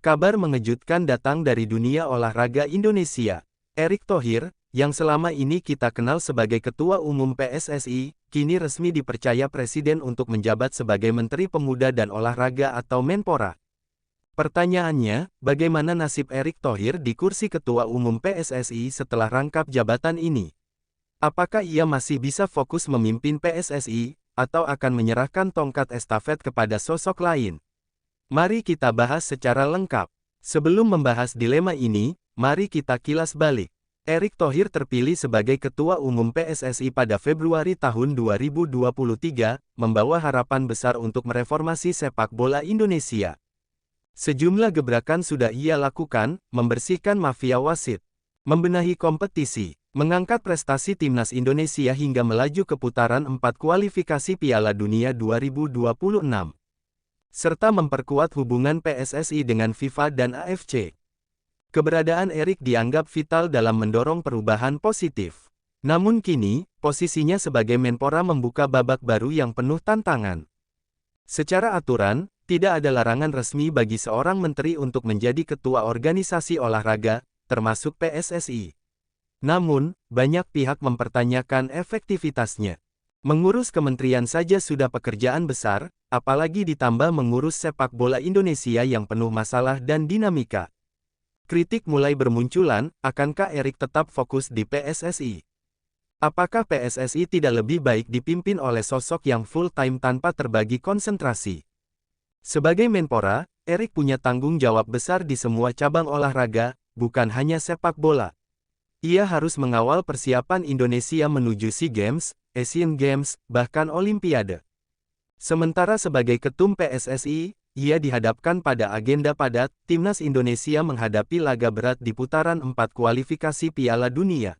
Kabar mengejutkan datang dari dunia olahraga Indonesia. Erick Thohir, yang selama ini kita kenal sebagai Ketua Umum PSSI, kini resmi dipercaya Presiden untuk menjabat sebagai Menteri Pemuda dan Olahraga atau Menpora. Pertanyaannya, bagaimana nasib Erick Thohir di kursi Ketua Umum PSSI setelah rangkap jabatan ini? Apakah ia masih bisa fokus memimpin PSSI, atau akan menyerahkan tongkat estafet kepada sosok lain? Mari kita bahas secara lengkap. Sebelum membahas dilema ini, mari kita kilas balik. Erick Thohir terpilih sebagai Ketua Umum PSSI pada Februari tahun 2023, membawa harapan besar untuk mereformasi sepak bola Indonesia. Sejumlah gebrakan sudah ia lakukan, membersihkan mafia wasit, membenahi kompetisi, mengangkat prestasi timnas Indonesia hingga melaju ke putaran 4 kualifikasi Piala Dunia 2026. Serta memperkuat hubungan PSSI dengan FIFA dan AFC. Keberadaan Erick dianggap vital dalam mendorong perubahan positif. Namun kini, posisinya sebagai Menpora membuka babak baru yang penuh tantangan. Secara aturan, tidak ada larangan resmi bagi seorang menteri untuk menjadi ketua organisasi olahraga, termasuk PSSI. Namun, banyak pihak mempertanyakan efektivitasnya. Mengurus kementerian saja sudah pekerjaan besar, apalagi ditambah mengurus sepak bola Indonesia yang penuh masalah dan dinamika. Kritik mulai bermunculan, akankah Erick tetap fokus di PSSI? Apakah PSSI tidak lebih baik dipimpin oleh sosok yang full-time tanpa terbagi konsentrasi? Sebagai Menpora, Erick punya tanggung jawab besar di semua cabang olahraga, bukan hanya sepak bola. Ia harus mengawal persiapan Indonesia menuju SEA Games, Asian Games, bahkan Olimpiade. Sementara sebagai ketum PSSI, ia dihadapkan pada agenda padat, timnas Indonesia menghadapi laga berat di putaran 4 kualifikasi Piala Dunia.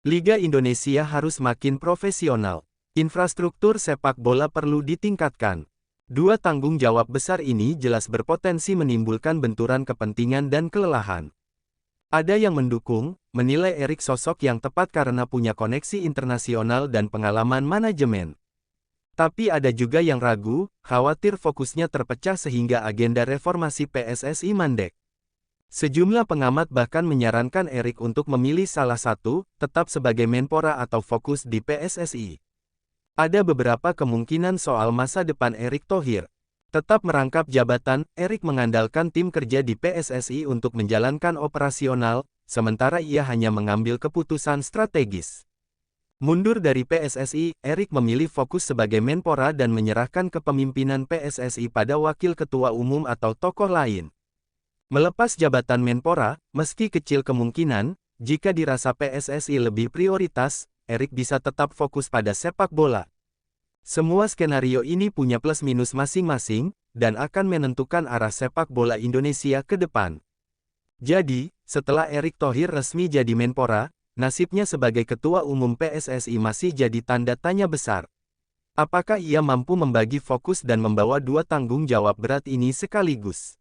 Liga Indonesia harus makin profesional. Infrastruktur sepak bola perlu ditingkatkan. Dua tanggung jawab besar ini jelas berpotensi menimbulkan benturan kepentingan dan kelelahan. Ada yang mendukung, menilai Erick sosok yang tepat karena punya koneksi internasional dan pengalaman manajemen. Tapi ada juga yang ragu, khawatir fokusnya terpecah sehingga agenda reformasi PSSI mandek. Sejumlah pengamat bahkan menyarankan Erick untuk memilih salah satu, tetap sebagai Menpora atau fokus di PSSI. Ada beberapa kemungkinan soal masa depan Erick Thohir. Tetap merangkap jabatan, Erick mengandalkan tim kerja di PSSI untuk menjalankan operasional, sementara ia hanya mengambil keputusan strategis. Mundur dari PSSI, Erick memilih fokus sebagai Menpora dan menyerahkan kepemimpinan PSSI pada wakil ketua umum atau tokoh lain. Melepas jabatan Menpora, meski kecil kemungkinan, jika dirasa PSSI lebih prioritas, Erick bisa tetap fokus pada sepak bola. Semua skenario ini punya plus minus masing-masing, dan akan menentukan arah sepak bola Indonesia ke depan. Jadi, setelah Erick Thohir resmi jadi Menpora, nasibnya sebagai Ketua Umum PSSI masih jadi tanda tanya besar. Apakah ia mampu membagi fokus dan membawa dua tanggung jawab berat ini sekaligus?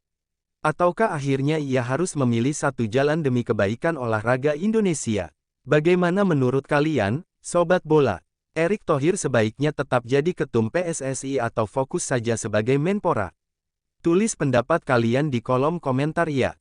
Ataukah akhirnya ia harus memilih satu jalan demi kebaikan olahraga Indonesia? Bagaimana menurut kalian, Sobat Bola? Erick Thohir sebaiknya tetap jadi ketum PSSI atau fokus saja sebagai Menpora? Tulis pendapat kalian di kolom komentar ya.